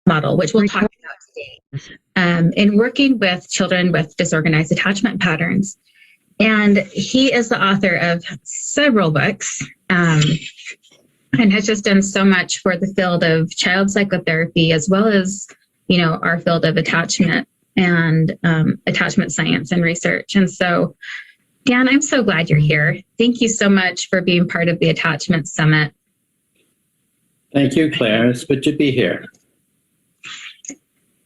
model, which we'll talk about today, in working with children with disorganized attachment patterns. And he is the author of several books, and has just done so much for the field of child psychotherapy, as well as, our field of attachment and attachment science and research. And so, Dan, I'm so glad you're here. Thank you so much for being part of the Attachment Summit. Thank you, Claire. It's good to be here.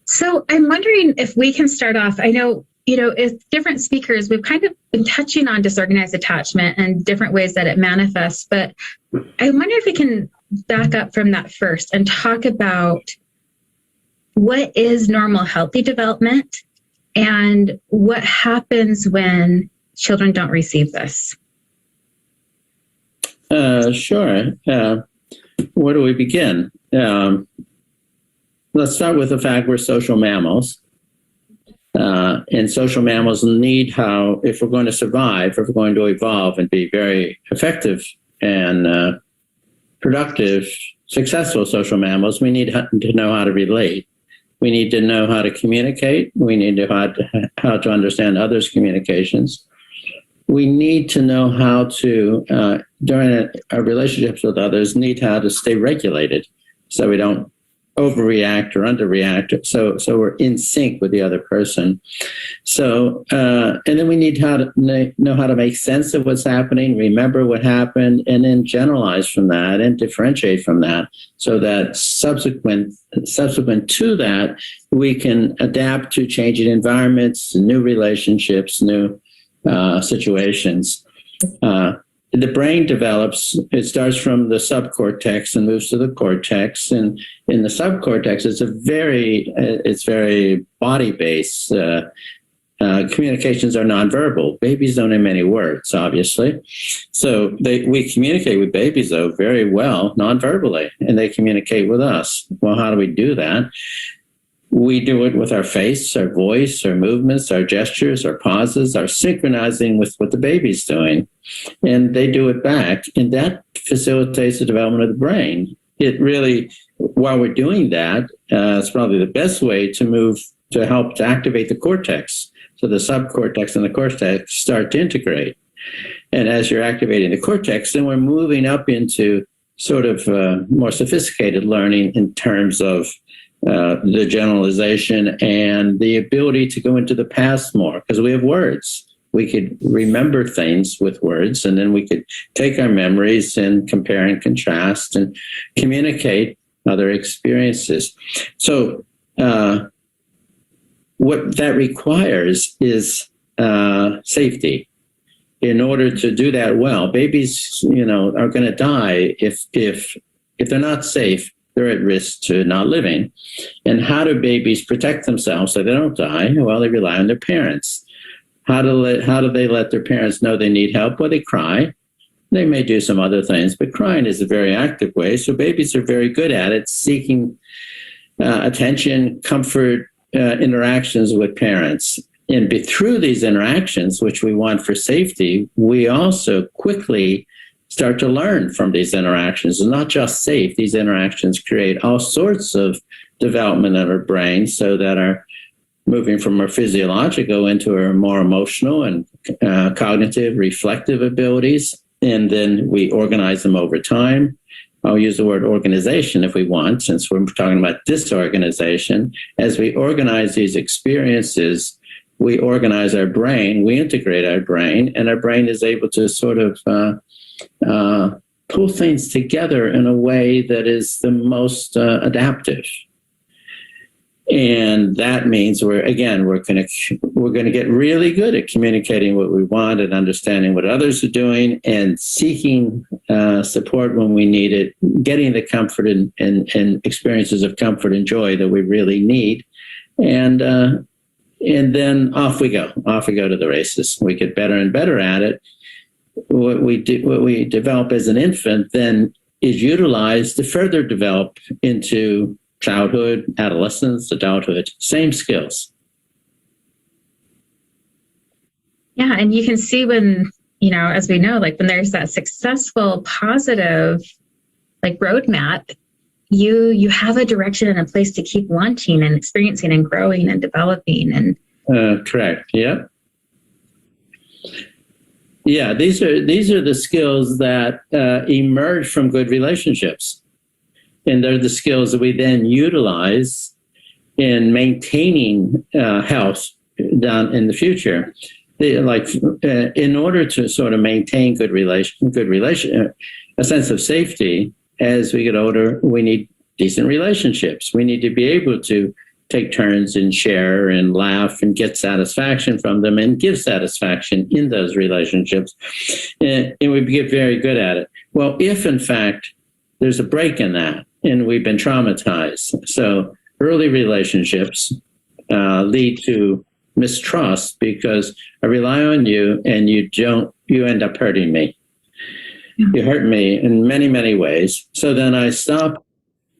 So I'm wondering if we can start off. I know, as different speakers, we've kind of been touching on disorganized attachment and different ways that it manifests, but I wonder if we can back up from that first and talk about what is normal, healthy development and what happens when children don't receive this. Sure. Where do we begin? Let's start with the fact we're social mammals. And social mammals need if we're going to survive, if we're going to evolve and be very effective and productive, successful social mammals, we need to know how to relate. We need to know how to communicate. We need to know how to understand others' communications. We need to know how to, during our relationships with others, how to stay regulated so we don't overreact or underreact. So we're in sync with the other person. So, and then we need to know how to make sense of what's happening, remember what happened, and then generalize from that and differentiate from that, so that subsequent to that, we can adapt to changing environments, new relationships, new situations. The brain develops, it starts from the subcortex and moves to the cortex. And in the subcortex, it's very body-based. Communications are nonverbal. Babies don't have many words, obviously. So we communicate with babies, though, very well, nonverbally, and they communicate with us. Well, how do we do that? We do it with our face, our voice, our movements, our gestures, our pauses, our synchronizing with what the baby's doing. And they do it back. And that facilitates the development of the brain. It really, while we're doing that, it's probably the best way to help to activate the cortex. So the subcortex and the cortex start to integrate. And as you're activating the cortex, then we're moving up into sort of more sophisticated learning in terms of the generalization and the ability to go into the past more, because we have words. We could remember things with words, and then we could take our memories and compare and contrast and communicate other experiences. So what that requires is safety. In order to do that well, babies, are going to die if they're not safe. They're at risk to not living. And how do babies protect themselves so they don't die? Well, they rely on their parents. How do they let their parents know they need help? Well, they cry. They may do some other things, but crying is a very active way. So babies are very good at it, seeking attention, comfort, interactions with parents. And through these interactions, which we want for safety, we also quickly start to learn from these interactions. And not just safe, these interactions create all sorts of development in our brain, so that our moving from our physiological into our more emotional and cognitive, reflective abilities. And then we organize them over time. I'll use the word organization if we want, since we're talking about disorganization. As we organize these experiences, we organize our brain, we integrate our brain, and our brain is able to sort of pull things together in a way that is the most adaptive. And that means we're going to get really good at communicating what we want and understanding what others are doing and seeking support when we need it, getting the comfort and experiences of comfort and joy that we really need. And then off we go to the races. We get better and better at it. What we develop as an infant then is utilized to further develop into childhood, adolescence, adulthood, same skills. Yeah, and you can see when, as we know, like when there's that successful, positive, like roadmap, you have a direction and a place to keep wanting and experiencing and growing and developing. And correct. Yep. Yeah, these are the skills that emerge from good relationships, and they're the skills that we then utilize in maintaining health down in the future. In order to sort of maintain good relation, a sense of safety as we get older, we need decent relationships. We need to be able to take turns and share and laugh and get satisfaction from them and give satisfaction in those relationships. And we get very good at it. Well, if in fact there's a break in that and we've been traumatized, so early relationships lead to mistrust because I rely on you and you end up hurting me. You hurt me in many, many ways. So then I stop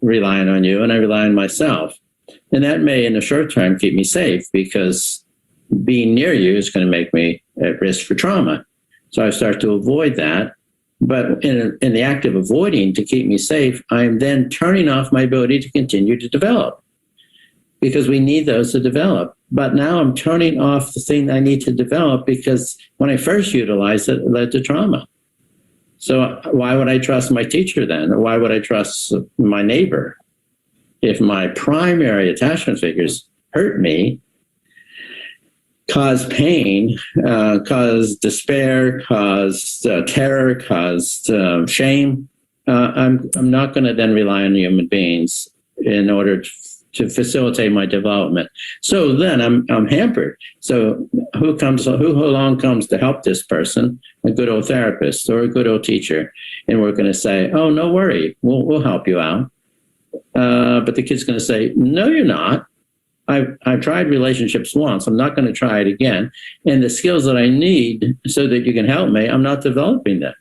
relying on you and I rely on myself. And that may, in the short term, keep me safe because being near you is going to make me at risk for trauma. So I start to avoid that. But in the act of avoiding to keep me safe, I'm then turning off my ability to continue to develop because we need those to develop. But now I'm turning off the thing I need to develop because when I first utilized it, it led to trauma. So why would I trust my teacher then? Or why would I trust my neighbor? If my primary attachment figures hurt me, caused pain, caused despair, caused terror, caused shame, I'm not going to then rely on human beings in order to facilitate my development. So then I'm hampered. So who along comes to help this person? A good old therapist or a good old teacher, and we're going to say, "Oh, no worry, we'll help you out." But the kid's going to say, "No, you're not. I've tried relationships once. I'm not going to try it again. And the skills that I need so that you can help me, I'm not developing them."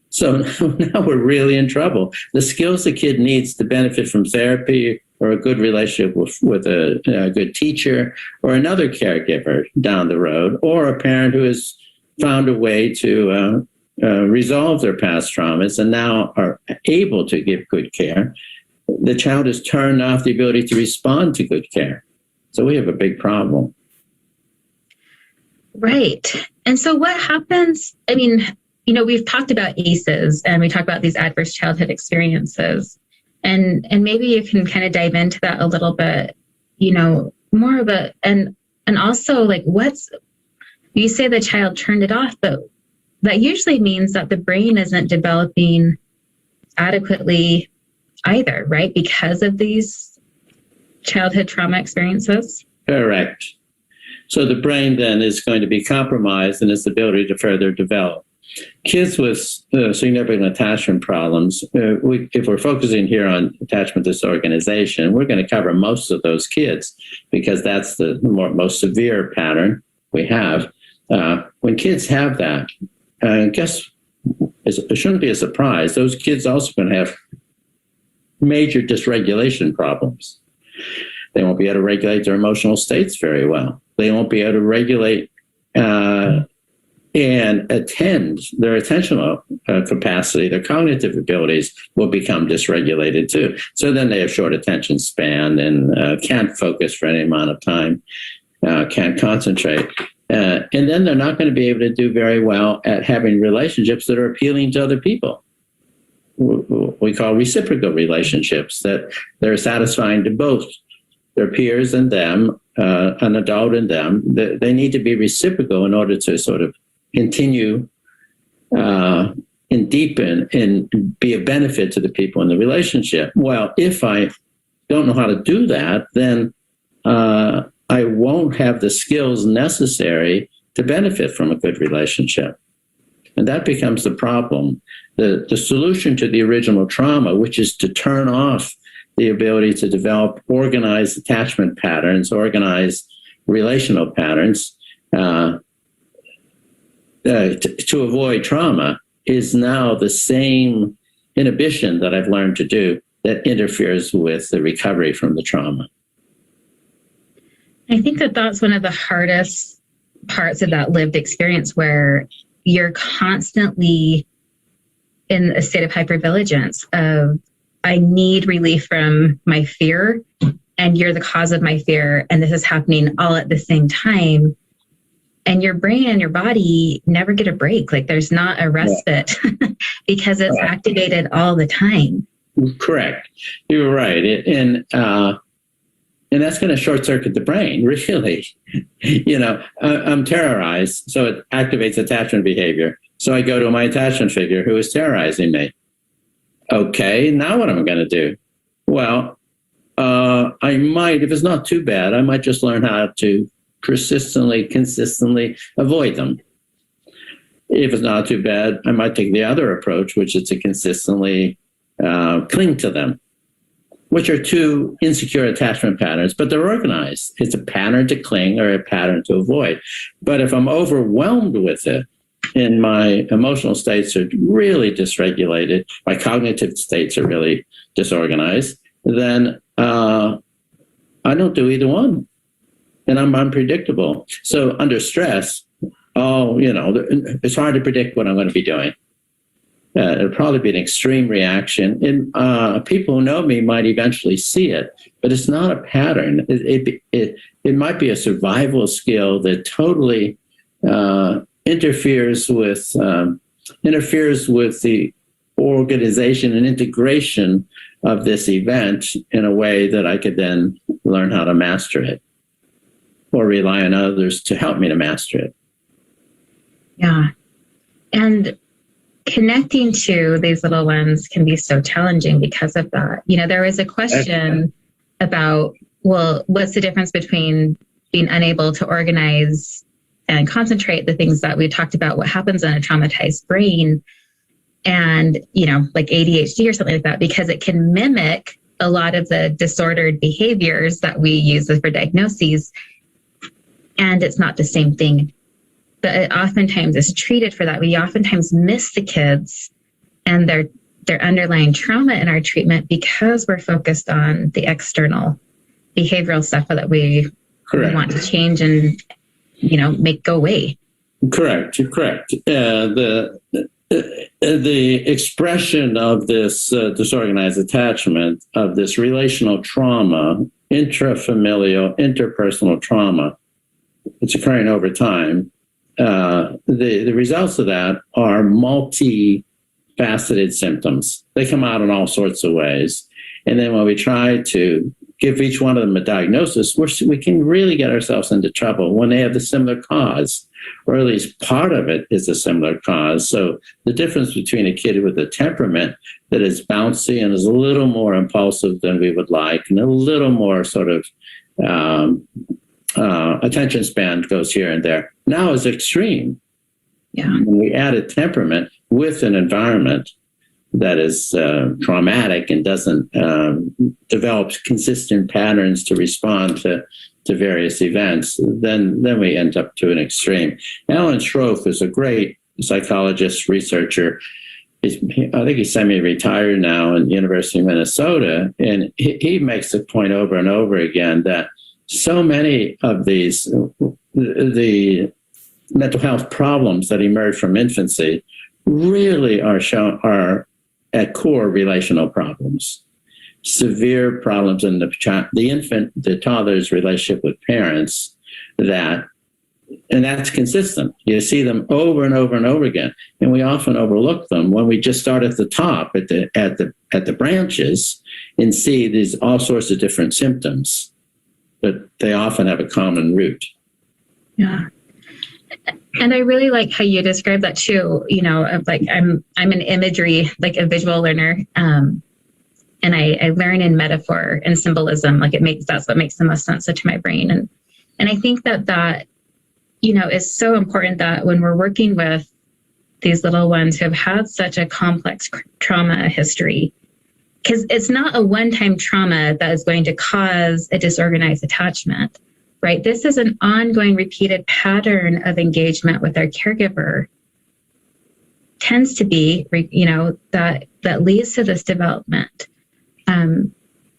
So now we're really in trouble. The skills the kid needs to benefit from therapy or a good relationship with a good teacher or another caregiver down the road, or a parent who has found a way to resolve their past traumas and now are able to give good care. The child has turned off the ability to respond to good care. So we have a big problem. Right. And so what happens? I mean, we've talked about ACEs and we talked about these adverse childhood experiences. And maybe you can kind of dive into that a little bit, more of it. And also like you say the child turned it off, but that usually means that the brain isn't developing adequately either, right? Because of these childhood trauma experiences? Correct. So the brain then is going to be compromised in its ability to further develop. Kids with significant attachment problems, if we're focusing here on attachment disorganization, we're going to cover most of those kids because that's the most severe pattern we have. When kids have that, it shouldn't be a surprise. Those kids also going to have major dysregulation problems. They won't be able to regulate their emotional states very well. They won't be able to regulate and attend their attentional capacity. Their cognitive abilities will become dysregulated too. So then they have short attention span and can't focus for any amount of time, can't concentrate. And then they're not going to be able to do very well at having relationships that are appealing to other people. We call reciprocal relationships, that they're satisfying to both their peers and them, an adult and them. They need to be reciprocal in order to sort of continue and deepen and be a benefit to the people in the relationship. Well, if I don't know how to do that, then I won't have the skills necessary to benefit from a good relationship. And that becomes the problem. The solution to the original trauma, which is to turn off the ability to develop organized attachment patterns, organized relational patterns, to avoid trauma, is now the same inhibition that I've learned to do that interferes with the recovery from the trauma. I think that's one of the hardest parts of that lived experience, where you're constantly in a state of hypervigilance of I need relief from my fear, and you're the cause of my fear, and this is happening all at the same time. And your brain and your body never get a break. Like there's not a respite because it's activated all the time. Correct. You're right. And that's going to short circuit the brain, really. I'm terrorized, so it activates attachment behavior. So I go to my attachment figure who is terrorizing me. Okay, now what am I going to do? Well, I might, if it's not too bad, I might just learn how to consistently avoid them. If it's not too bad, I might take the other approach, which is to consistently cling to them, which are two insecure attachment patterns, but they're organized. It's a pattern to cling or a pattern to avoid. But if I'm overwhelmed with it, and my emotional states are really dysregulated, my cognitive states are really disorganized, then I don't do either one. And I'm unpredictable. So under stress, it's hard to predict what I'm going to be doing. It'll probably be an extreme reaction. And people who know me might eventually see it, but it's not a pattern. It might be a survival skill that totally interferes with the organization and integration of this event in a way that I could then learn how to master it or rely on others to help me to master it. Yeah. And connecting to these little ones can be so challenging because of that. There was a question about, well, what's the difference between being unable to organize and concentrate the things that we talked about, what happens in a traumatized brain, and, like ADHD or something like that, because it can mimic a lot of the disordered behaviors that we use for diagnoses. And it's not the same thing. But it oftentimes is treated for that. We oftentimes miss the kids and their underlying trauma in our treatment because we're focused on the external behavioral stuff that we want to change and, make go away. Correct. The expression of this disorganized attachment, of this relational trauma, intrafamilial, interpersonal trauma, it's occurring over time. The results of that are multifaceted symptoms. They come out in all sorts of ways. And then when we try to give each one of them a diagnosis, we can really get ourselves into trouble when they have the similar cause, or at least part of it is a similar cause. So the difference between a kid with a temperament that is bouncy and is a little more impulsive than we would like, and a little more sort of attention span goes here and there, now is extreme. Yeah. When we add a temperament with an environment that is traumatic and doesn't develop consistent patterns to respond to various events, then we end up to an extreme. Alan Schroff is a great psychologist, researcher. I think he's semi-retired now in the University of Minnesota, and he makes the point over and over again that so many of these, the mental health problems that emerge from infancy really are at core relational problems, severe problems in the toddler's relationship with parents, and that's consistent. You see them over and over and over again, and we often overlook them when we just start at the top, at the branches, and see these all sorts of different symptoms, but they often have a common root. Yeah. And I really like how you describe that too, of like, I'm an imagery, like a visual learner. And I learn in metaphor and symbolism, like that's what makes the most sense to my brain. And I think that, is so important that when we're working with these little ones who have had such a complex trauma history, because it's not a one-time trauma that is going to cause a disorganized attachment. Right? This is an ongoing, repeated pattern of engagement with our caregiver. Tends to be, that leads to this development. And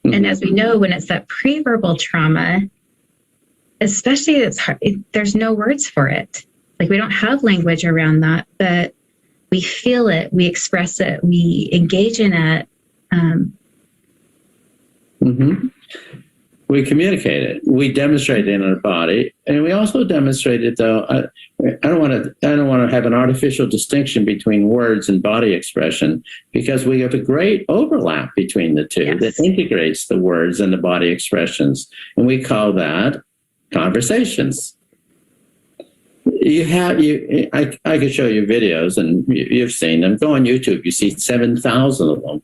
as we know, when it's that pre-verbal trauma, especially it's hard, there's no words for it. Like we don't have language around that, but we feel it, we express it, we engage in it. Mm-hmm. We communicate it. We demonstrate it in our body, and we also demonstrate it. Though I don't want to have an artificial distinction between words and body expression, because we have a great overlap between the two that integrates the words and the body expressions, and we call that conversations. I could show you videos, and you've seen them. Go on YouTube. You see 7,000 of them.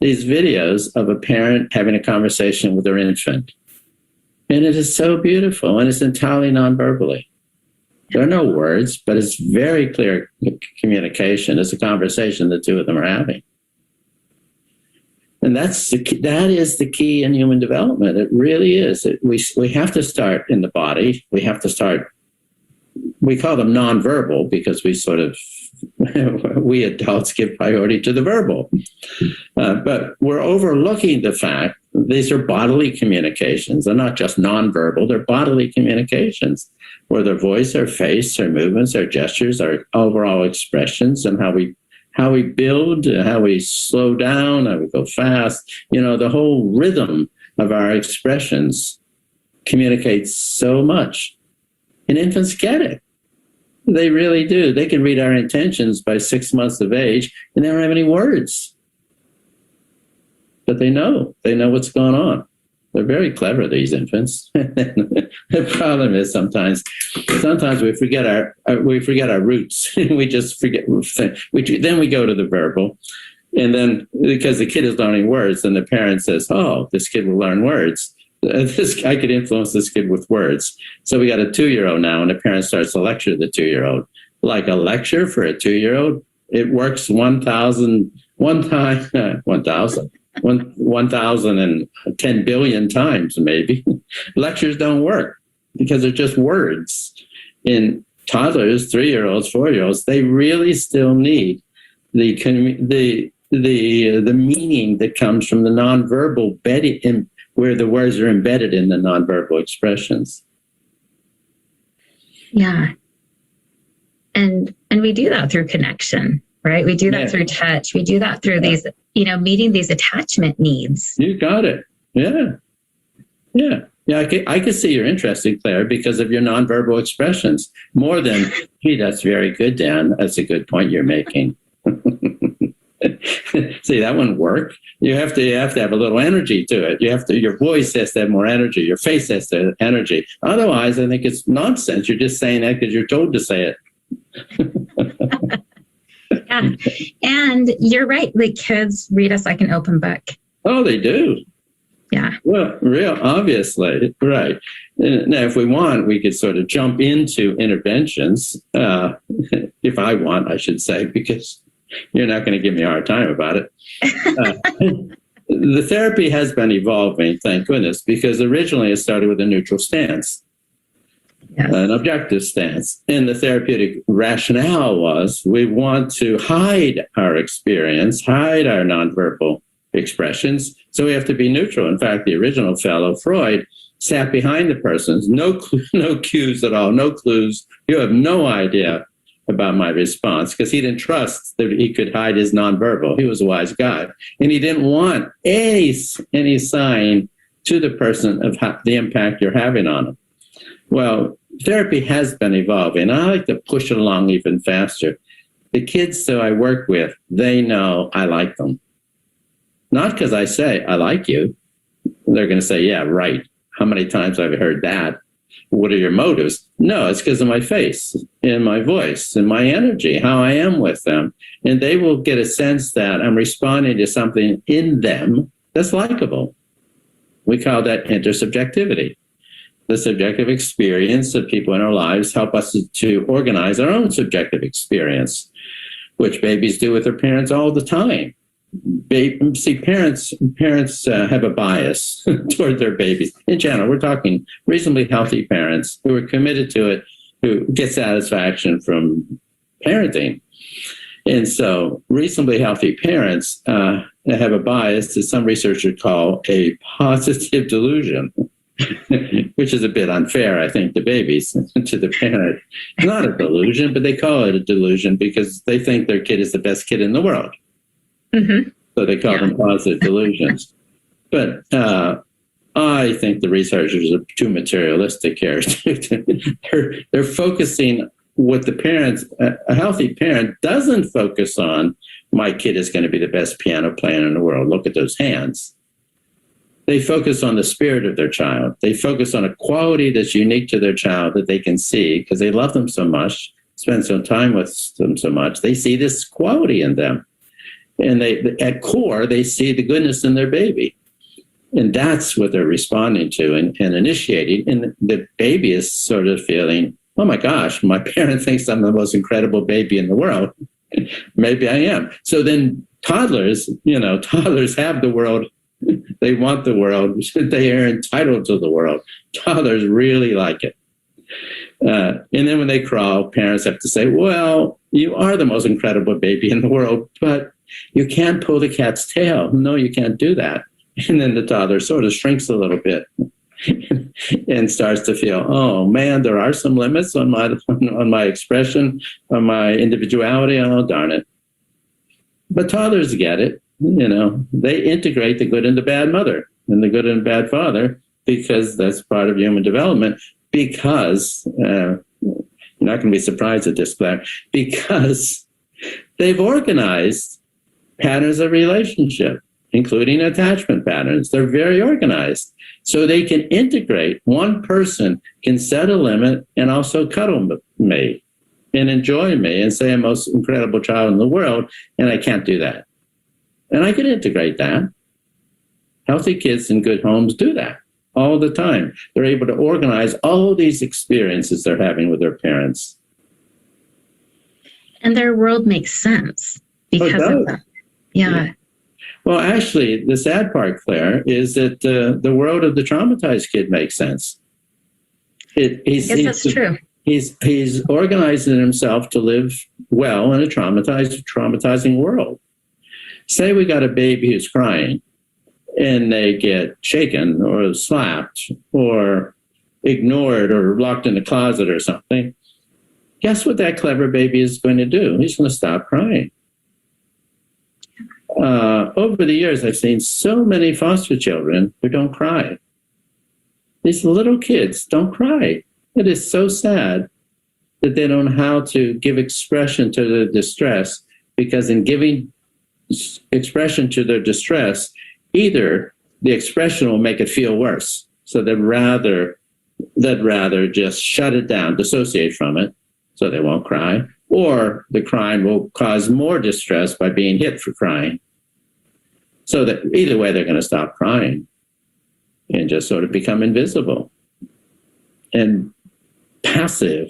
These videos of a parent having a conversation with their infant. And it is so beautiful, and it's entirely non-verbally. There are no words, but it's very clear communication. It's a conversation the two of them are having. And that is the key in human development. It really is. We have to start in the body. We have to start, we call them non-verbal because we adults give priority to the verbal. But we're overlooking the fact these are bodily communications. They're not just nonverbal, they're bodily communications, where their voice, their face, their movements, their gestures, our overall expressions, and how we build, how we slow down, how we go fast. The whole rhythm of our expressions communicates so much. And infants get it. They really do. They can read our intentions by 6 months of age, and they don't have any words. But they know what's going on. They're very clever, these infants. The problem is sometimes we forget our roots. We just forget. Then we go to the verbal, and then because the kid is learning words, and the parent says, "Oh, this kid will learn words. I could influence this kid with words." So we got a 2-year-old now, and the parent starts to lecture the 2-year-old. Like a lecture for a 2-year-old, it works 1,010 billion times, maybe. Lectures don't work because they're just words. In toddlers, 3-year-olds, 4-year-olds, they really still need the meaning that comes from the nonverbal where the words are embedded in the nonverbal expressions. Yeah. And we do that through connection, right? We do that through touch. We do that through these, meeting these attachment needs. You got it. Yeah. Yeah. Yeah, I can see you're interested, Claire, because of your nonverbal expressions. More than, gee, that's very good, Dan. That's a good point you're making. See, that wouldn't work. You have to have a little energy to it. Your voice has to have more energy. Your face has to have energy. Otherwise, I think it's nonsense. You're just saying that because you're told to say it. Yeah. And you're right. Like, kids read us like an open book. Oh, they do. Yeah. Well, obviously. Right. Now, if we want, we could sort of jump into interventions. If I want, I should say, because you're not going to give me a hard time about it. The therapy has been evolving, thank goodness, because originally it started with a neutral stance, an objective stance. And the therapeutic rationale was we want to hide our experience, hide our nonverbal expressions, so we have to be neutral. In fact, the original fellow, Freud, sat behind the person, no cues at all, no clues. You have no idea about my response, because he didn't trust that he could hide his nonverbal. He was a wise guy. And he didn't want any sign to the person of the impact you're having on him. Well, therapy has been evolving. I like to push it along even faster. The kids that I work with, they know I like them. Not because I say, I like you. They're going to say, yeah, right. How many times have I heard that? What are your motives? No, it's because of my face and my voice and my energy, how I am with them. And they will get a sense that I'm responding to something in them that's likable. We call that intersubjectivity. The subjective experience of people in our lives help us to organize our own subjective experience, which babies do with their parents all the time. See, parents have a bias toward their babies. In general, we're talking reasonably healthy parents who are committed to it, who get satisfaction from parenting. And so reasonably healthy parents have a bias that some researchers call a positive delusion, which is a bit unfair, I think, to babies, to the parent. It's not a delusion, but they call it a delusion because they think their kid is the best kid in the world. Mm-hmm. So they call them positive delusions. But I think the researchers are too materialistic here. They're focusing what the parents, a healthy parent doesn't focus on, my kid is going to be the best piano player in the world. Look at those hands. They focus on the spirit of their child. They focus on a quality that's unique to their child that they can see because they love them so much, spend some time with them so much. They see this quality in them. And they, at core, they see the goodness in their baby. And that's what they're responding to and initiating. And the baby is sort of feeling, oh my gosh, my parent thinks I'm the most incredible baby in the world. Maybe I am. So then toddlers have the world. They want the world. They are entitled to the world. Toddlers really like it. And then when they crawl, parents have to say, well, you are the most incredible baby in the world, but you can't pull the cat's tail. No, you can't do that. And then the toddler sort of shrinks a little bit and starts to feel, oh man, there are some limits on my expression, on my individuality. Oh, darn it. But toddlers get it. They integrate the good and the bad mother and the good and bad father because that's part of human development. Because you're not going to be surprised at this, Claire, because they've organized patterns of relationship, including attachment patterns. They're very organized. So they can integrate. One person can set a limit and also cuddle me and enjoy me and say I'm the most incredible child in the world, and I can't do that. And I can integrate that. Healthy kids in good homes do that all the time. They're able to organize all these experiences they're having with their parents. And their world makes sense because of that. Yeah. Well, actually, the sad part, Claire, is that the world of the traumatized kid makes sense. That's true. He's organizing himself to live well in a traumatizing world. Say we got a baby who's crying and they get shaken or slapped or ignored or locked in a closet or something. Guess what that clever baby is going to do? He's going to stop crying. Over the years, I've seen so many foster children who don't cry. These little kids don't cry. It is so sad that they don't know how to give expression to their distress, because in giving expression to their distress, either the expression will make it feel worse, so they'd rather just shut it down, dissociate from it, so they won't cry, or the crying will cause more distress by being hit for crying. So that either way, they're going to stop crying and just sort of become invisible and passive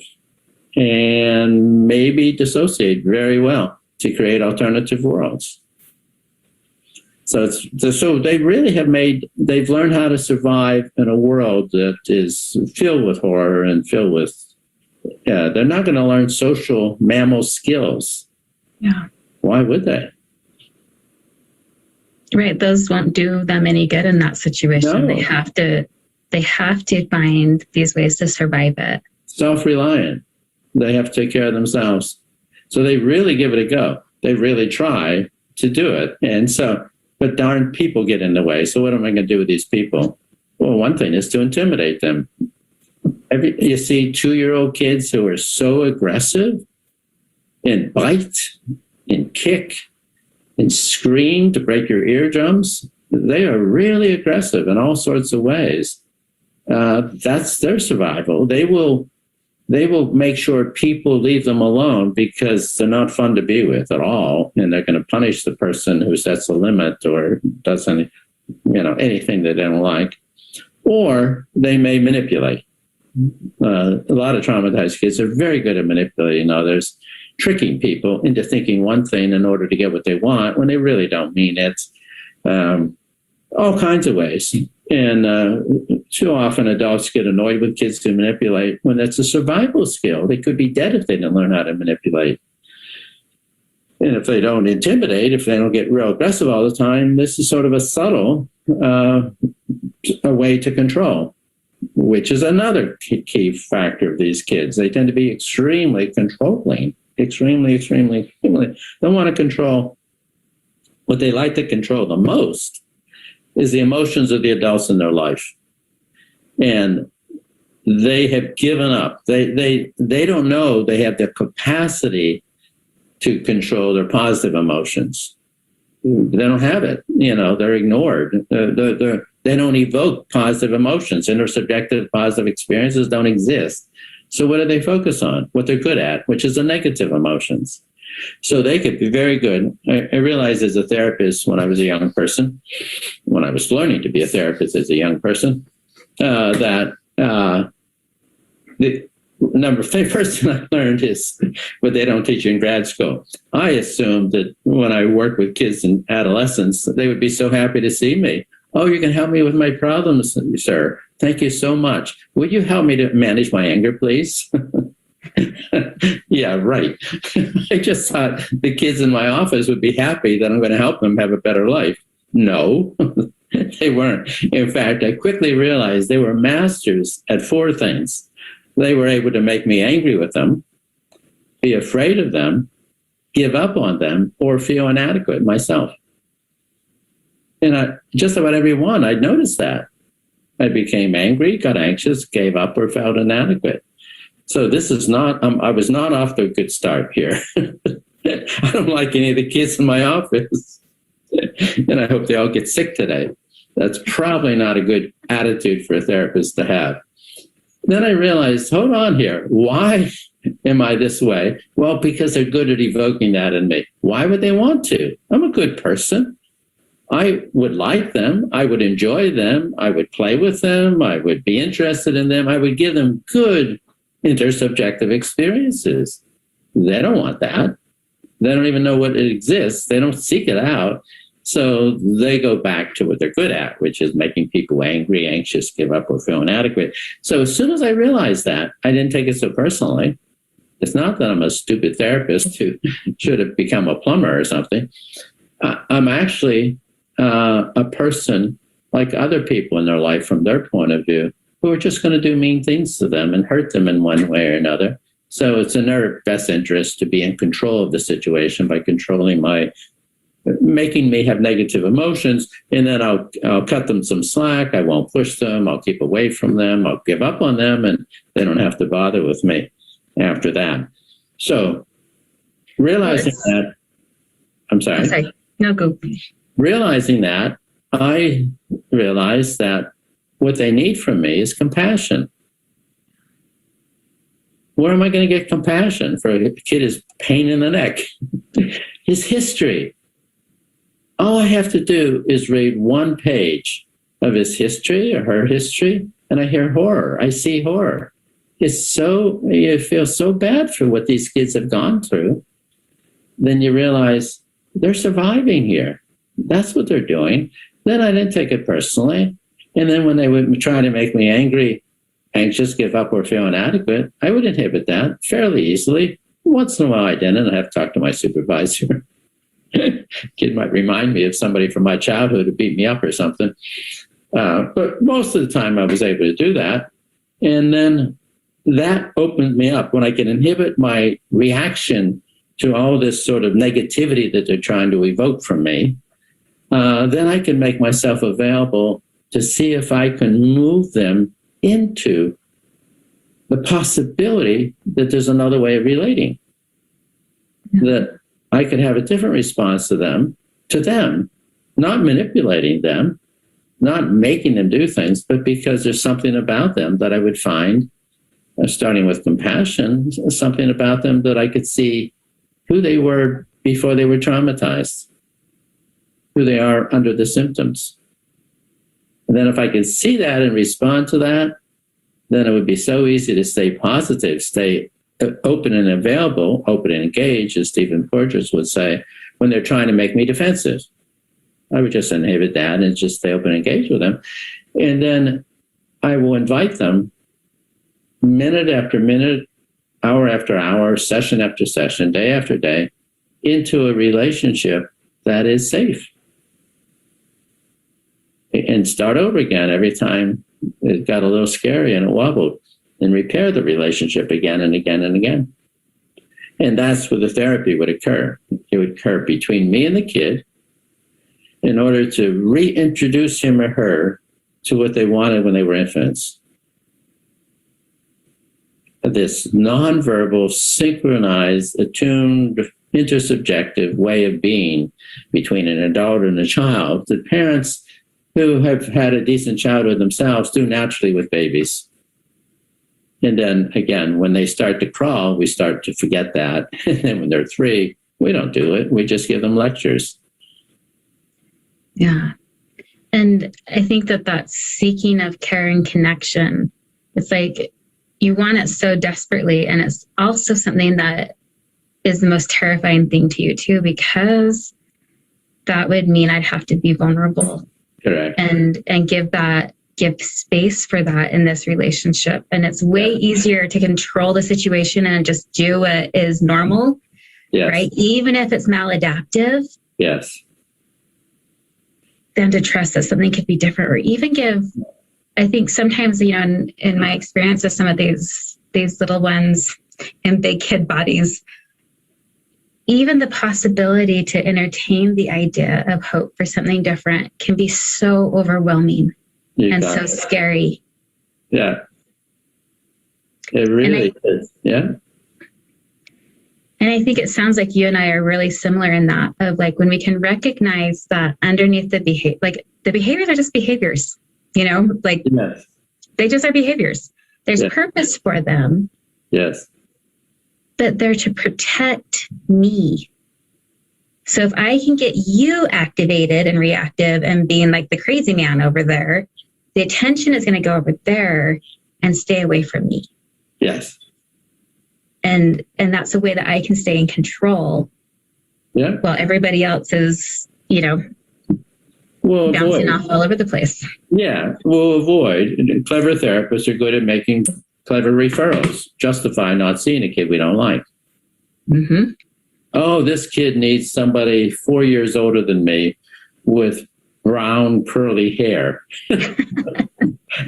and maybe dissociate very well to create alternative worlds. So they really they've learned how to survive in a world that is filled with horror and filled with, they're not going to learn social mammal skills. Yeah. Why would they? Right. Those won't do them any good in that situation. No. They have to find these ways to survive it. Self-reliant. They have to take care of themselves. So they really give it a go. They really try to do it. And so, but darn, people get in the way. So what am I going to do with these people? Well, one thing is to intimidate them. You see 2-year-old kids who are so aggressive and bite and kick and scream to break your eardrums. They are really aggressive in all sorts of ways. That's their survival. They will make sure people leave them alone because they're not fun to be with at all, and they're going to punish the person who sets a limit or does anything that they don't like. Or they may manipulate. A lot of traumatized kids are very good at manipulating others, tricking people into thinking one thing in order to get what they want when they really don't mean it. All kinds of ways. And too often adults get annoyed with kids who manipulate when it's a survival skill. They could be dead if they didn't learn how to manipulate. And if they don't intimidate, if they don't get real aggressive all the time, this is sort of a subtle a way to control, which is another key factor of these kids. They tend to be extremely controlling, extremely. They want to control what they like to control the most is the emotions of the adults in their life. And they have given up. They don't know they have the capacity to control their positive emotions. They don't have it. They're ignored. They don't evoke positive emotions. Intersubjective positive experiences don't exist. So what do they focus on? What they're good at, which is the negative emotions. So they could be very good. I realized as a therapist when I was a young person, when I was learning to be a therapist as a young person, that the first thing I learned is what they don't teach you in grad school. I assumed that when I worked with kids and adolescents, they would be so happy to see me. Oh, you can help me with my problems, sir. Thank you so much. Would you help me to manage my anger, please? Yeah, right. I just thought the kids in my office would be happy that I'm going to help them have a better life. No, they weren't. In fact, I quickly realized they were masters at 4 things. They were able to make me angry with them, be afraid of them, give up on them, or feel inadequate myself. And just about every one, I'd noticed that. I became angry, got anxious, gave up, or felt inadequate. So this is not, I was not off to a good start here. I don't like any of the kids in my office. And I hope they all get sick today. That's probably not a good attitude for a therapist to have. Then I realized, hold on here. Why am I this way? Well, because they're good at evoking that in me. Why would they want to? I'm a good person. I would like them. I would enjoy them. I would play with them. I would be interested in them. I would give them good intersubjective experiences. They don't want that. They don't even know what it exists. They don't seek it out. So they go back to what they're good at, which is making people angry, anxious, give up, or feel inadequate. So as soon as I realized that, I didn't take it so personally. It's not that I'm a stupid therapist who should have become a plumber or something. I'm actually a person like other people in their life from their point of view who are just going to do mean things to them and hurt them in one way or another. So it's in their best interest to be in control of the situation by controlling making me have negative emotions, and then I'll cut them some slack. I won't push them. I'll keep away from them. I'll give up on them, and they don't have to bother with me after that. So realizing that, I'm sorry. No, go. Realizing that, I realized that what they need from me is compassion. Where am I going to get compassion for a kid is pain in the neck? His history. All I have to do is read one page of his history or her history, and I hear horror. I see horror. You feel so bad for what these kids have gone through. Then you realize they're surviving here. That's what they're doing. Then I didn't take it personally. And then when they would try to make me angry, anxious, give up, or feel inadequate, I would inhibit that fairly easily. Once in a while I didn't. I have to talk to my supervisor. Kid might remind me of somebody from my childhood who beat me up or something. But most of the time I was able to do that. And then that opened me up. When I can inhibit my reaction to all this sort of negativity that they're trying to evoke from me, then I can make myself available to see if I can move them into the possibility that there's another way of relating. That I could have a different response to them, not manipulating them, not making them do things, but because there's something about them that I would find, starting with compassion, something about them that I could see who they were before they were traumatized, who they are under the symptoms. And then if I could see that and respond to that, then it would be so easy to stay positive, stay open and available, open and engaged, as Stephen Porges would say, when they're trying to make me defensive. I would just inhibit that and just stay open and engaged with them. And then I will invite them minute after minute, hour after hour, session after session, day after day, into a relationship that is safe. And start over again every time it got a little scary and it wobbled, and repair the relationship again and again and again. And that's where the therapy would occur. It would occur between me and the kid. in order to reintroduce him or her to what they wanted when they were infants. This nonverbal, synchronized, attuned, intersubjective way of being between an adult and a child that parents who have had a decent childhood themselves do naturally with babies. And then again, when they start to crawl, we start to forget that. And then when they're 3, we don't do it. We just give them lectures. Yeah. And I think that seeking of care and connection, it's like you want it so desperately. And it's also something that is the most terrifying thing to you too, because that would mean I'd have to be vulnerable. Correct. And give space for that in this relationship. And it's way easier to control the situation and just do what is normal. Yes. Right? Even if it's maladaptive. Yes. Than to trust that something could be different, or even I think sometimes, in my experience with some of these little ones in big kid bodies, even the possibility to entertain the idea of hope for something different can be so overwhelming and so scary. Yeah. It really is. Yeah. And I think it sounds like you and I are really similar in that, of like when we can recognize that underneath the behavior, like the behaviors are just behaviors, like yes. They just are behaviors. There's purpose for them. Yes. But they're to protect me. So if I can get you activated and reactive and being like the crazy man over there, the attention is going to go over there and stay away from me. Yes. And that's a way that I can stay in control. Yeah. While everybody else is, we'll bouncing off all over the place. Yeah. We'll avoid. Clever therapists are good at making clever referrals, justify not seeing a kid we don't like. Mm-hmm. Oh, this kid needs somebody 4 years older than me with brown curly hair.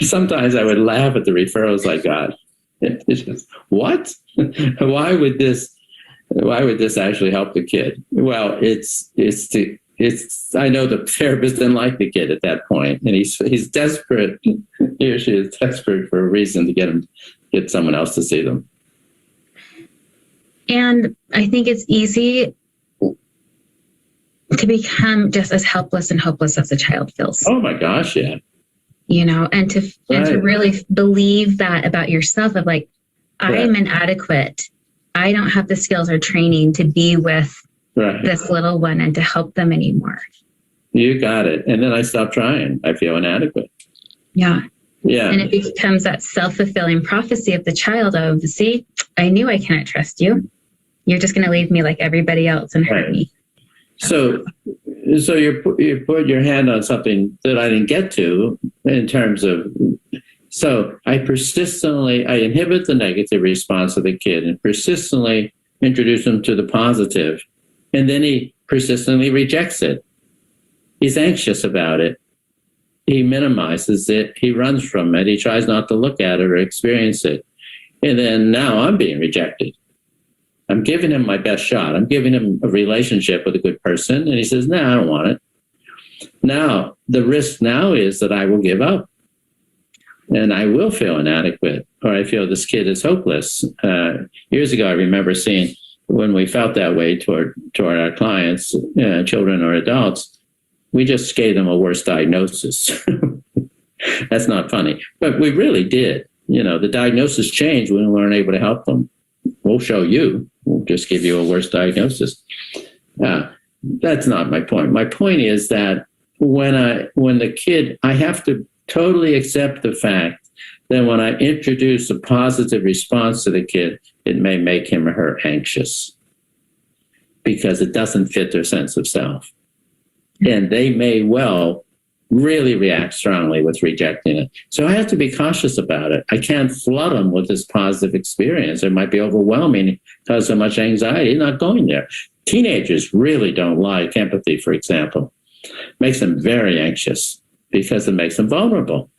Sometimes I would laugh at the referrals I got. It's just, what? Why would this actually help the kid? Well, it's I know the therapist didn't like the kid at that point, and he's desperate. He or she is desperate for a reason to get someone else to see them. And I think it's easy to become just as helpless and hopeless as the child feels. Oh my gosh, yeah. And to really believe that about yourself, of like, I'm inadequate. I don't have the skills or training to be with this little one and to help them anymore. You got it. And then I stop trying. I feel inadequate. Yeah. Yeah. And it becomes that self-fulfilling prophecy of the child of, see, I knew I cannot trust you. You're just going to leave me like everybody else and hurt me. So you put your hand on something that I didn't get to in terms of, so I inhibit the negative response of the kid and persistently introduce him to the positive. And then he persistently rejects it. He's anxious about it. He minimizes it. He runs from it. He tries not to look at it or experience it. And then now I'm being rejected. I'm giving him my best shot. I'm giving him a relationship with a good person. And he says, no, I don't want it. Now, the risk now is that I will give up. And I will feel inadequate, or I feel this kid is hopeless. Years ago, I remember seeing when we felt that way toward our clients, children or adults, we just gave them a worse diagnosis. That's not funny. But we really did. The diagnosis changed when we weren't able to help them. We'll show you. We'll just give you a worse diagnosis. That's not my point. My point is that when the kid, I have to totally accept the fact that when I introduce a positive response to the kid, it may make him or her anxious because it doesn't fit their sense of self. And they may well really react strongly with rejecting it. So I have to be cautious about it. I can't flood them with this positive experience. It might be overwhelming, cause so much anxiety, not going there. Teenagers really don't like empathy, for example. Makes them very anxious because it makes them vulnerable.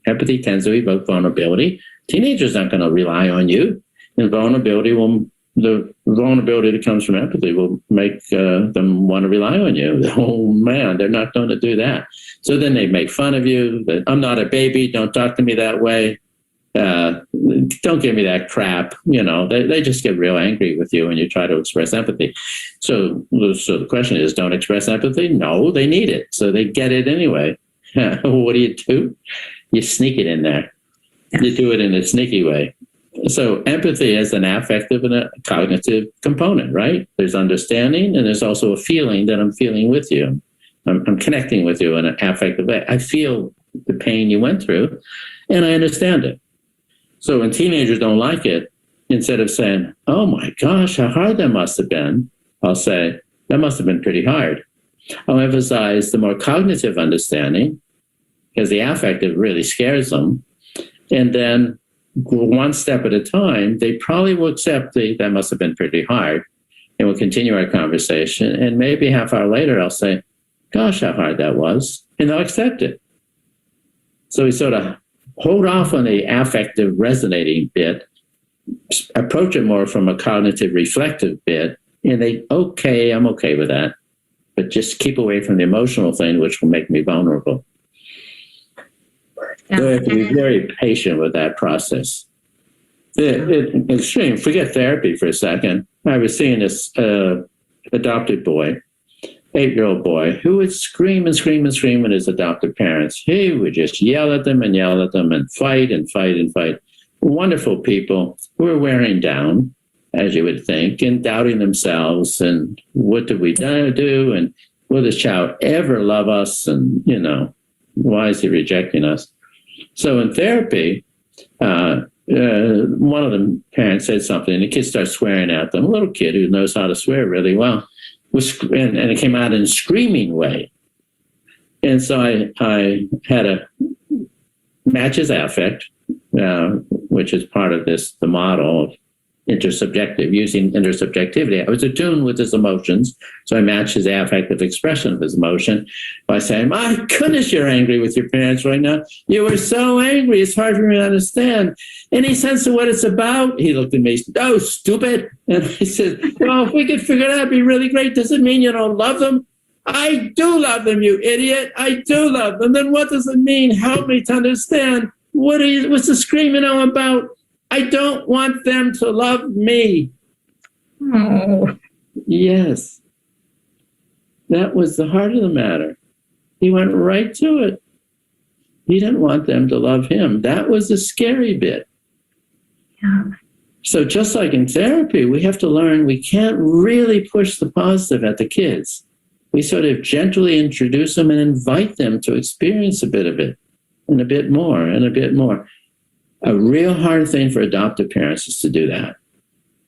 Empathy tends to evoke vulnerability. Teenagers aren't going to rely on you, and vulnerability will the vulnerability that comes from empathy will make them want to rely on you. Oh man, they're not going to do that. So then they make fun of you. That I'm not a baby. Don't talk to me that way. Don't give me that crap. They just get real angry with you when you try to express empathy. So the question is, don't express empathy? No, they need it. So they get it anyway. What do? You sneak it in there. You do it in a sneaky way. So empathy is an affective and a cognitive component, right? There's understanding, and there's also a feeling that I'm feeling with you. I'm connecting with you in an affective way. I feel the pain you went through, and I understand it. So when teenagers don't like it, instead of saying, oh my gosh, how hard that must have been, I'll say, that must have been pretty hard. I'll emphasize the more cognitive understanding, because the affective really scares them. And then one step at a time, they probably will accept that must have been pretty hard, and we'll continue our conversation. And maybe half hour later, I'll say, gosh, how hard that was. And they'll accept it. So we sort of hold off on the affective resonating bit, approach it more from a cognitive reflective bit, and I'm okay with that. But just keep away from the emotional thing, which will make me vulnerable. So we have to be very patient with that process. Extreme, forget therapy for a second. I was seeing this adopted boy, 8-year-old boy, who would scream and scream and scream at his adopted parents. He would just yell at them and fight and fight and fight. Wonderful people who were wearing down, as you would think, and doubting themselves. And what did we do? And will this child ever love us? And, why is he rejecting us? So in therapy, one of the parents said something, and the kid starts swearing at them. A little kid who knows how to swear really well, and it came out in a screaming way. And so I had to match his affect, which is part of the model of using intersubjectivity. I was attuned with his emotions, so I matched his affective expression of his emotion by saying, my goodness, you're angry with your parents right now. You were so angry, it's hard for me to understand. Any sense of what it's about? He looked at me, oh, stupid. And I said, well, if we could figure it out, it'd be really great. Does it mean you don't love them? I do love them, you idiot. I do love them. Then what does it mean? Help me to understand. What's the screaming about? I don't want them to love me. Oh. Yes. That was the heart of the matter. He went right to it. He didn't want them to love him. That was the scary bit. Yeah. So just like in therapy, we have to learn we can't really push the positive at the kids. We sort of gently introduce them and invite them to experience a bit of it, and a bit more, and a bit more. A real hard thing for adoptive parents is to do that.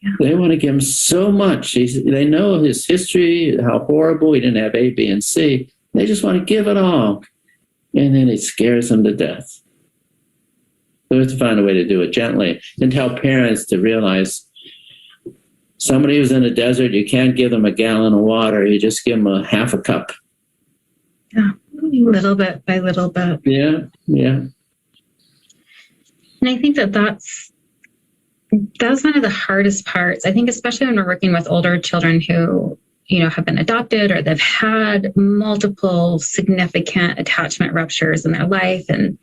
Yeah. They want to give him so much. They know his history, how horrible, he didn't have A, B, and C. They just want to give it all. And then it scares them to death. So we have to find a way to do it gently and tell parents to realize somebody who's in a desert, you can't give them a gallon of water. You just give them a half a cup. Yeah, little bit by little bit. Yeah. And I think that's one of the hardest parts. I think especially when we're working with older children who, have been adopted or they've had multiple significant attachment ruptures in their life, and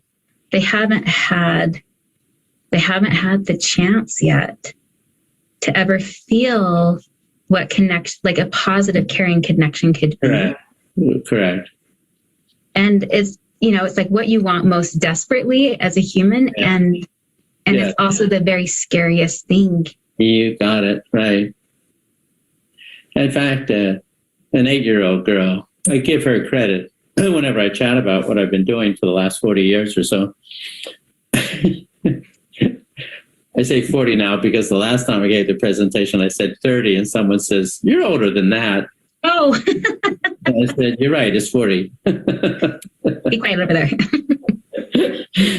they haven't had the chance yet to ever feel what like a positive, caring connection could be. Correct. And it's like what you want most desperately as a human. Yeah. And it's also the very scariest thing. You got it. Right. In fact, an 8-year-old girl, I give her credit whenever I chat about what I've been doing for the last 40 years or so. I say 40 now because the last time I gave the presentation, I said 30, and someone says, you're older than that. Oh. I said, you're right, it's 40. Be quiet over there.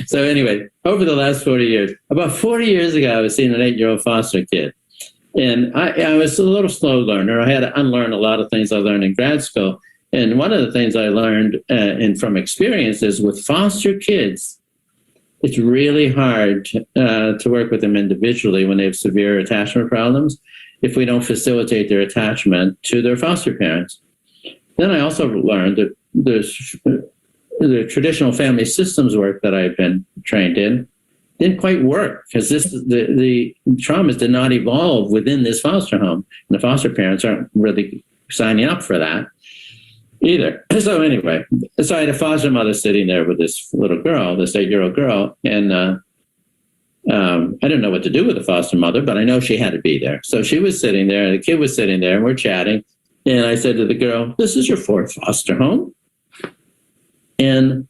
So anyway, over the last 40 years, about 40 years ago, I was seeing an 8-year-old foster kid. And I was a little slow learner. I had to unlearn a lot of things I learned in grad school. And one of the things I learned and from experience is with foster kids, it's really hard to work with them individually when they have severe attachment problems. if we don't facilitate their attachment to their foster parents. Then I also learned that there's the traditional family systems work that I've been trained in didn't quite work because the traumas did not evolve within this foster home. And the foster parents aren't really signing up for that either. So anyway, so I had a foster mother sitting there with this little girl, this 8-year-old girl, and I didn't know what to do with the foster mother, but I know she had to be there. So she was sitting there, and the kid was sitting there, and we're chatting. And I said to the girl, "This is your 4th foster home." And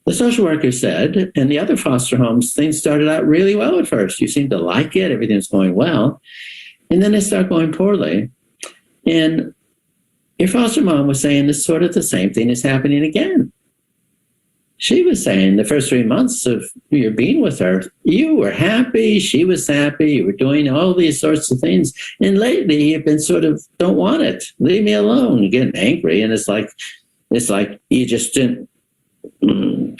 the social worker said, and the other foster homes, things started out really well at first. You seem to like it. Everything's going well. And then they start going poorly. And your foster mom was saying this sort of the same thing is happening again. She was saying the first 3 months of your being with her, you were happy. She was happy. You were doing all these sorts of things. And lately you've been sort of, don't want it. Leave me alone. You're getting angry. And it's like you just didn't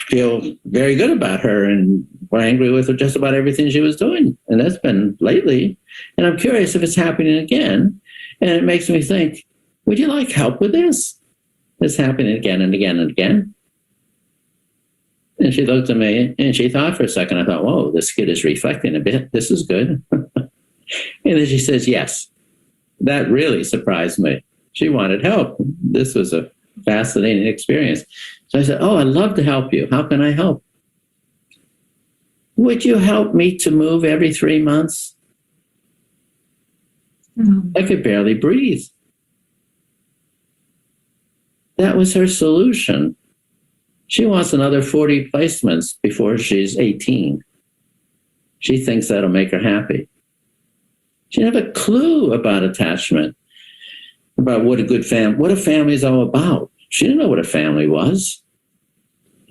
feel very good about her and were angry with her just about everything she was doing. And that's been lately. And I'm curious if it's happening again. And it makes me think, would you like help with this? It's happening again and again and again. And she looked at me and she thought for a second. I thought, whoa, this kid is reflecting a bit. This is good. And then she says, yes. That really surprised me. She wanted help. This was a fascinating experience. So I said, oh, I'd love to help you. How can I help? Would you help me to move every 3 months? I could barely breathe. That was her solution. She wants another 40 placements before she's 18. She thinks that'll make her happy. She didn't have a clue about attachment, about what a family is all about. She didn't know what a family was.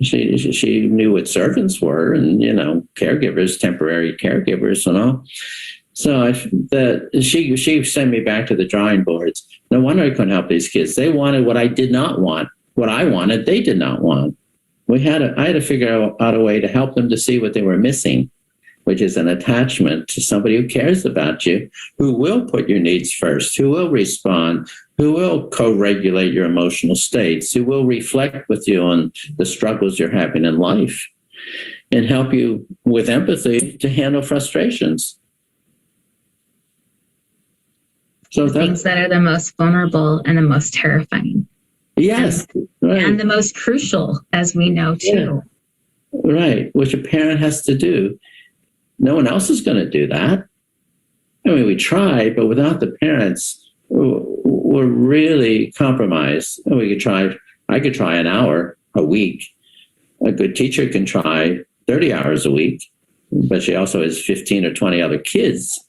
She knew what servants were and, caregivers, temporary caregivers and all. So she sent me back to the drawing boards. No wonder I couldn't help these kids. They wanted what I did not want. What I wanted, they did not want. I had to figure out a way to help them to see what they were missing, which is an attachment to somebody who cares about you, who will put your needs first, who will respond, who will co-regulate your emotional states, who will reflect with you on the struggles you're having in life and help you with empathy to handle frustrations. So things that are the most vulnerable and the most terrifying. Yes. Right. And the most crucial, as we know, too. Yeah. Right. Which a parent has to do. No one else is going to do that. I mean, we try, but without the parents, we're really compromised. I could try an hour a week. A good teacher can try 30 hours a week, but she also has 15 or 20 other kids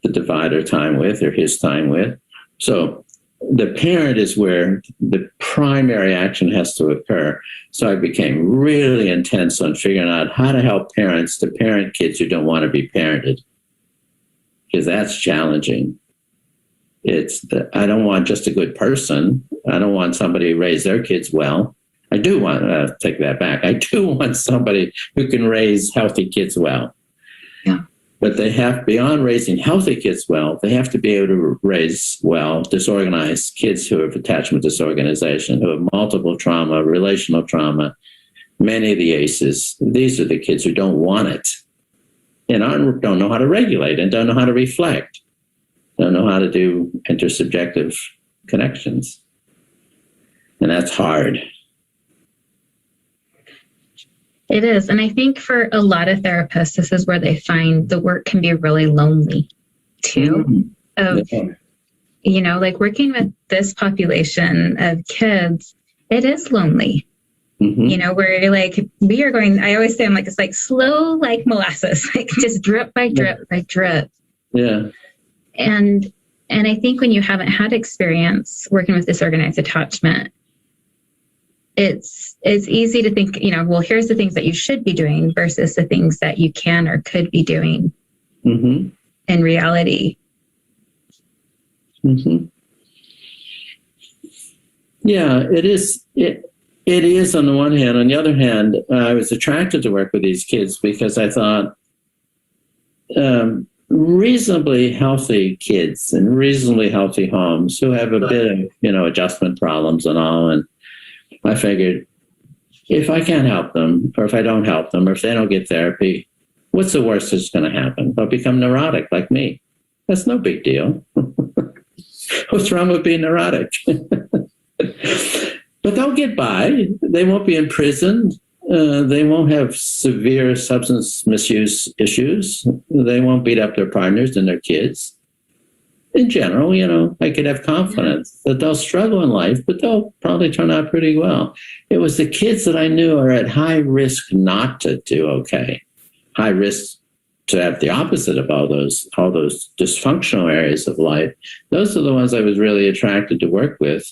to divide her time with or his time with. So the parent is where the primary action has to occur. So I became really intense on figuring out how to help parents to parent kids who don't want to be parented, because that's challenging. I don't want just a good person. I don't want somebody who raised their kids well. I do want, take that back. I do want somebody who can raise healthy kids well. Yeah. But they have, beyond raising healthy kids well, they have to be able to raise well disorganized kids who have attachment disorganization, who have multiple trauma, relational trauma, many of the ACEs. These are the kids who don't want it and don't know how to regulate and don't know how to reflect, don't know how to do intersubjective connections. And that's hard. It is. And I think for a lot of therapists, this is where they find the work can be really lonely too. Like working with this population of kids, it is lonely. Mm-hmm. Where you're like, we are going, I always say, I'm like, it's like slow, like molasses, like just drip by drip by drip. Yeah. And I think when you haven't had experience working with disorganized attachment, it's easy to think, well, here's the things that you should be doing versus the things that you can or could be doing in reality. Mm-hmm. Yeah, it is. It is on the one hand. On the other hand, I was attracted to work with these kids because I thought reasonably healthy kids in reasonably healthy homes who have a bit of, adjustment problems and all. And I figured, if I can't help them, or if I don't help them, or if they don't get therapy, what's the worst that's going to happen? They'll become neurotic like me. That's no big deal. What's wrong with being neurotic? But they'll get by. They won't be in prison. They won't have severe substance misuse issues. They won't beat up their partners and their kids. In general, I could have confidence that they'll struggle in life, but they'll probably turn out pretty well. It was the kids that I knew are at high risk not to do okay, high risk to have the opposite of all those dysfunctional areas of life. Those are the ones I was really attracted to work with,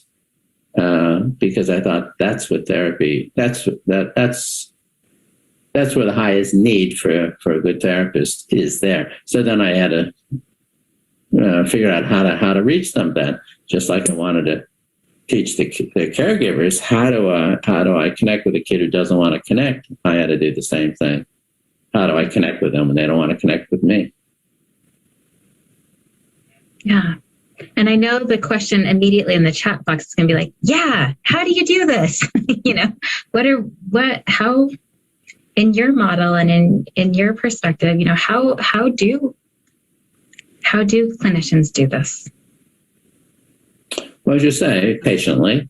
because I thought that's what therapy. That's where the highest need for a good therapist is there. So then I had to figure out how to reach them. Then, just like I wanted to teach the caregivers how do I connect with a kid who doesn't want to connect. I had to do the same thing. How do I connect with them when they don't want to connect with me? Yeah. And I know the question immediately in the chat box is going to be like, yeah, how do you do this? How in your model and in your perspective, how do clinicians do this? Well, as you say, patiently.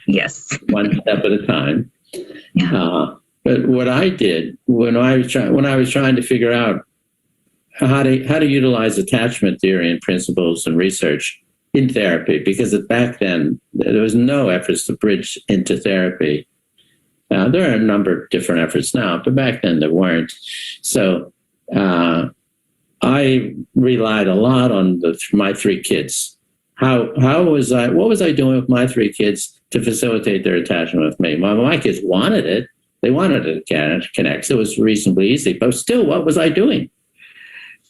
Yes. One step at a time. Yeah. But what I did when I was trying to figure out how to utilize attachment theory and principles and research in therapy, because back then there was no efforts to bridge into therapy. There are a number of different efforts now, but back then there weren't. So I relied a lot on my three kids. What was I doing with my three kids to facilitate their attachment with me? My kids wanted it. They wanted to connect. So it was reasonably easy. But still, what was I doing?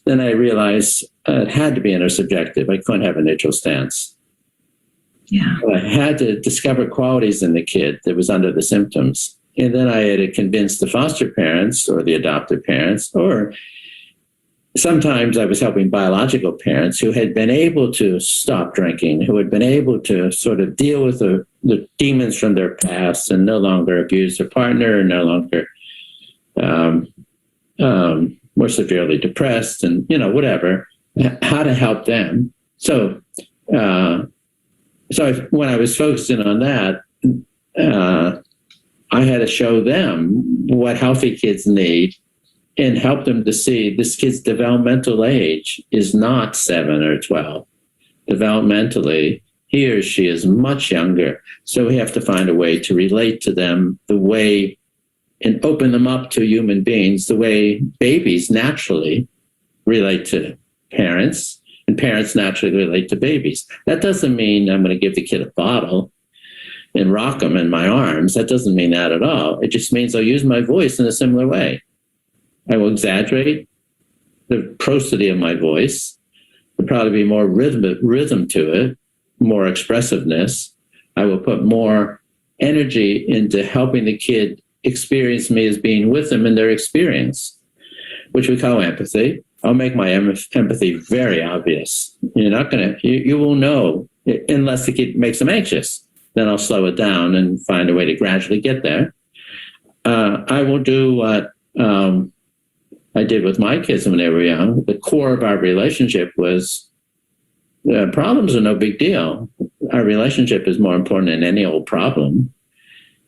Then I realized it had to be intersubjective. I couldn't have a neutral stance. Yeah. I had to discover qualities in the kid that was under the symptoms. And then I had to convince the foster parents or the adoptive parents, or sometimes I was helping biological parents who had been able to stop drinking, who had been able to sort of deal with the demons from their past and no longer abuse their partner, and no longer more severely depressed, and whatever, how to help them. So when I was focusing on that, I had to show them what healthy kids need and help them to see this kid's developmental age is not 7 or 12. Developmentally, he or she is much younger. So we have to find a way to relate to them the way and open them up to human beings the way babies naturally relate to parents, and parents naturally relate to babies. That doesn't mean I'm going to give the kid a bottle and rock them in my arms. That doesn't mean that at all. It just means I'll use my voice in a similar way. I will exaggerate the prosody of my voice. There'll probably be more rhythm to it, more expressiveness. I will put more energy into helping the kid experience me as being with them in their experience, which we call empathy. I'll make my empathy very obvious. You will know unless the kid makes them anxious. Then I'll slow it down and find a way to gradually get there. I will do what I did with my kids when they were young. The core of our relationship was problems are no big deal. Our relationship is more important than any old problem.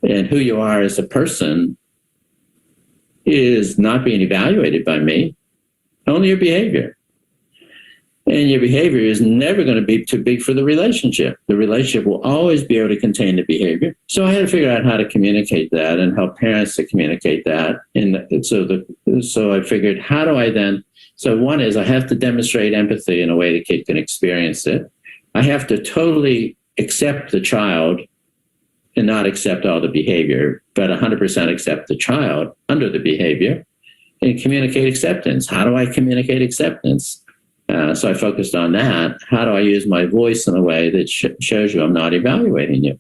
And who you are as a person is not being evaluated by me, only your behavior. And your behavior is never going to be too big for the relationship. The relationship will always be able to contain the behavior. So I had to figure out how to communicate that and help parents to communicate that. And so I figured, how do I then? So one is I have to demonstrate empathy in a way the kid can experience it. I have to totally accept the child and not accept all the behavior, but 100% accept the child under the behavior and communicate acceptance. How do I communicate acceptance? So I focused on that. How do I use my voice in a way that shows you I'm not evaluating you?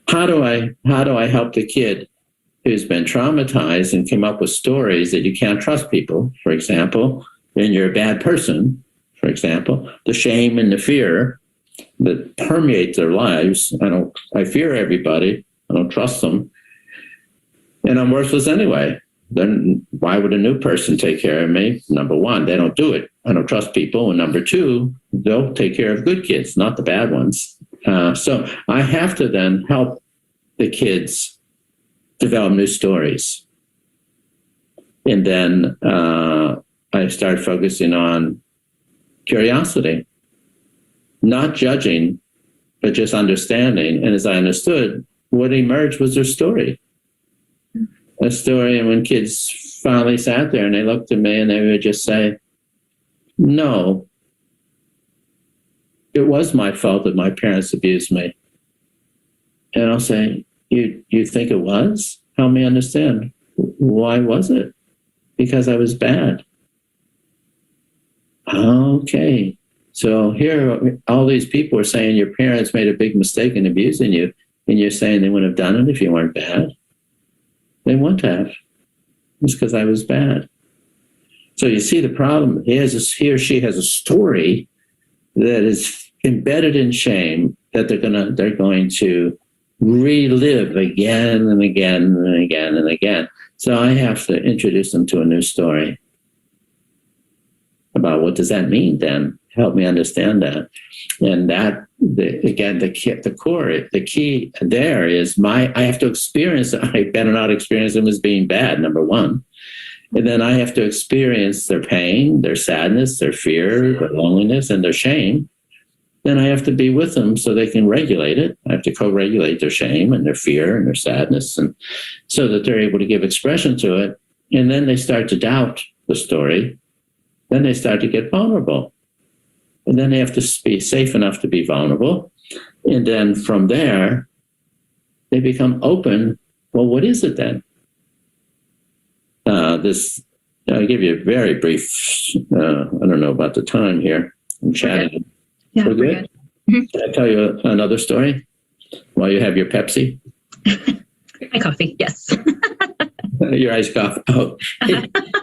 How do I help the kid who's been traumatized and came up with stories that you can't trust people, for example, and you're a bad person, for example, the shame and the fear that permeate their lives. I fear everybody. I don't trust them. And I'm worthless anyway. Then why would a new person take care of me? Number one, they don't do it. I don't trust people. And number two, they'll take care of good kids, not the bad ones. So I have to then help the kids develop new stories. And then I started focusing on curiosity, not judging, but just understanding. And as I understood, what emerged was their story. A story, and when kids finally sat there and they looked at me and they would just say, no, it was my fault that my parents abused me. And I'll say, you think it was? Help me understand. Why was it? Because I was bad. Okay. So here, all these people are saying your parents made a big mistake in abusing you, and you're saying they wouldn't have done it if you weren't bad. They wouldn't have. It's because I was bad. So you see the problem. He or she has a story that is embedded in shame that they're going to relive again and again and again and again. So I have to introduce them to a new story about what does that mean then? Help me understand that. And that, the key there is I have to experience it. I better not experience them as being bad, number one. And then I have to experience their pain, their sadness, their fear, their loneliness, and their shame. Then I have to be with them so they can regulate it. I have to co-regulate their shame and their fear and their sadness, and so that they're able to give expression to it. And then they start to doubt the story. Then they start to get vulnerable. And then they have to be safe enough to be vulnerable. And then from there, they become open. Well, what is it then? I'll give you a very brief, I don't know about the time here. I'm chatting. Yeah, we're good? Can I tell you another story while you have your Pepsi? My coffee, yes. Your iced coffee. Oh,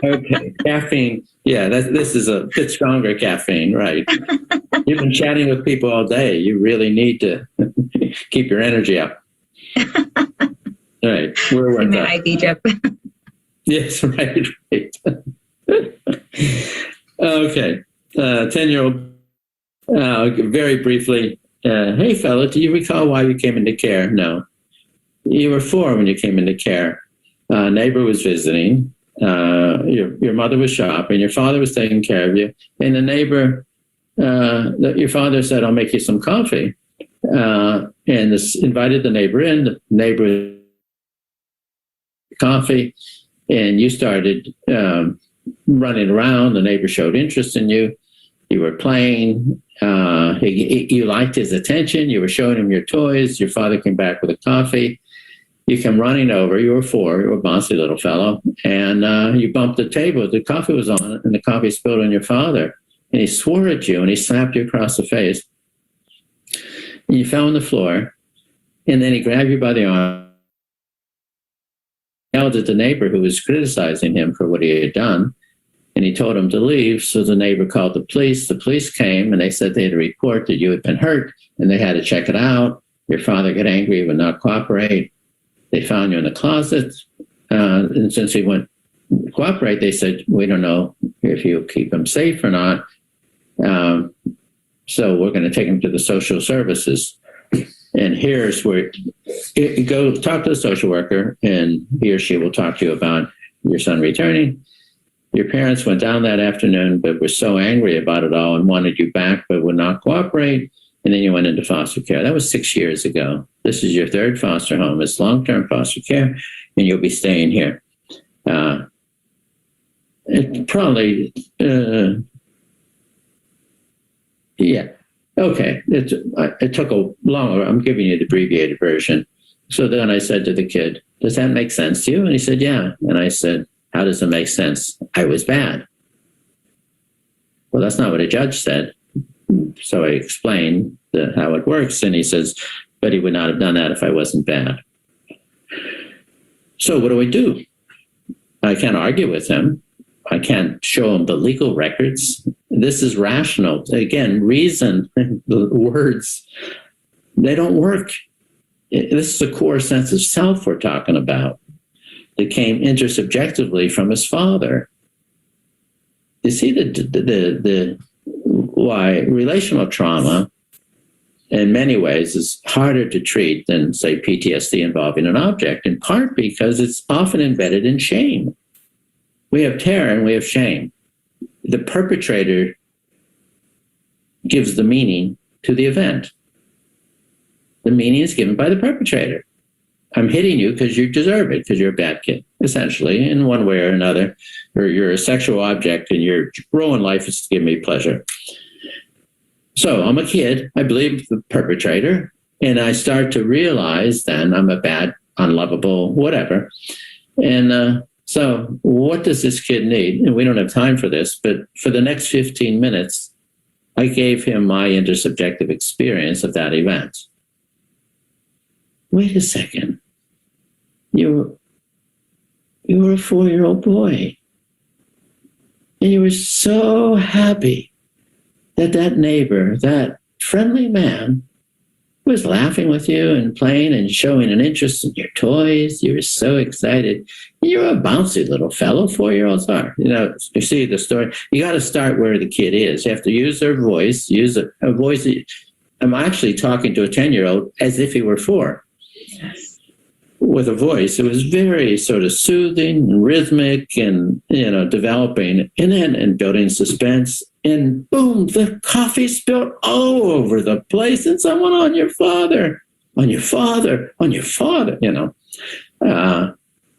okay. Caffeine. Yeah, this is a bit stronger caffeine, right? You've been chatting with people all day. You really need to keep your energy up. All right, we're worth my IV drip. Yes, right. Okay, 10-year-old. Very briefly, hey fella, do you recall why you came into care? No. You were 4 when you came into care. Neighbor was visiting. Your mother was shopping. Your father was taking care of you. And the neighbor, your father said, I'll make you some coffee. And this invited the neighbor in. The neighbor coffee. And you started running around. The neighbor showed interest in you. You were playing. You liked his attention. You were showing him your toys. Your father came back with a coffee. You come running over. You were 4. You were a bossy little fellow. And you bumped the table. The coffee was on it, and the coffee spilled on your father. And he swore at you, and he slapped you across the face. And you fell on the floor. And then he grabbed you by the arm, yelled at the neighbor who was criticizing him for what he had done. And he told him to leave. So the neighbor called the police. The police came, and they said they had a report that you had been hurt, and they had to check it out. Your father got angry, would not cooperate. They found you in the closet. And since he wouldn't cooperate, they said, we don't know if you'll keep him safe or not. So we're going to take him to the social services. And here's where you go talk to the social worker, and he or she will talk to you about your son returning. Your parents went down that afternoon, but were so angry about it all and wanted you back, but would not cooperate. And then you went into foster care. That was 6 years ago. This is your 3rd foster home. It's long-term foster care, and you'll be staying here. It probably, yeah. Okay. It took a longer. I'm giving you the abbreviated version. So then I said to the kid, does that make sense to you? And he said, yeah. And I said, how does it make sense? I was bad. Well, that's not what a judge said. So I explained how it works. And he says, but he would not have done that if I wasn't bad. So what do? I can't argue with him. I can't show him the legal records. This is rational. Again, reason, the words, they don't work. This is the core sense of self we're talking about. That came intersubjectively from his father. You see the why relational trauma in many ways is harder to treat than, say, PTSD involving an object, in part because it's often embedded in shame. We have terror and we have shame. The perpetrator gives the meaning to the event. The meaning is given by the perpetrator. I'm hitting you because you deserve it, because you're a bad kid, essentially, in one way or another. Or you're a sexual object and your role in life is to give me pleasure. So I'm a kid, I believe the perpetrator, and I start to realize then I'm a bad, unlovable, whatever. And so what does this kid need? And we don't have time for this, but for the next 15 minutes, I gave him my intersubjective experience of that event. Wait a second. You were a 4-year-old boy. And you were so happy that neighbor, that friendly man, was laughing with you and playing and showing an interest in your toys. You were so excited. You're a bouncy little fellow, 4-year-olds are. You see the story. You got to start where the kid is. You have to use their voice, use a voice. I'm actually talking to a 10-year-old as if he were 4. With a voice. It was very sort of soothing and rhythmic and, developing and building suspense. And boom, the coffee spilled all over the place and someone on your father. And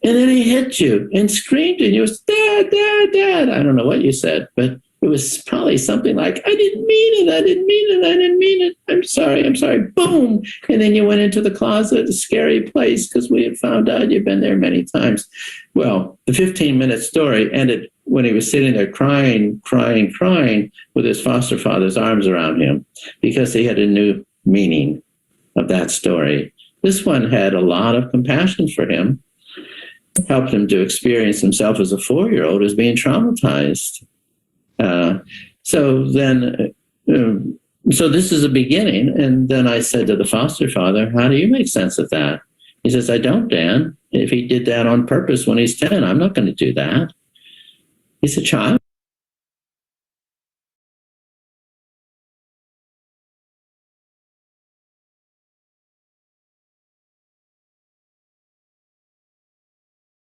then he hit you and screamed and you was, Dad, Dad, Dad. I don't know what you said, but it was probably something like, I didn't mean it. I'm sorry. Boom. And then you went into the closet, a scary place, because we had found out you've been there many times. Well, the 15-minute story ended when he was sitting there crying with his foster father's arms around him because he had a new meaning of that story. This one had a lot of compassion for him, helped him to experience himself as a 4-year-old as being traumatized. So this is a beginning. And then I said to the foster father, how do you make sense of that? He says, I don't, Dan. If he did that on purpose when he's 10, I'm not going to do that. He's a child.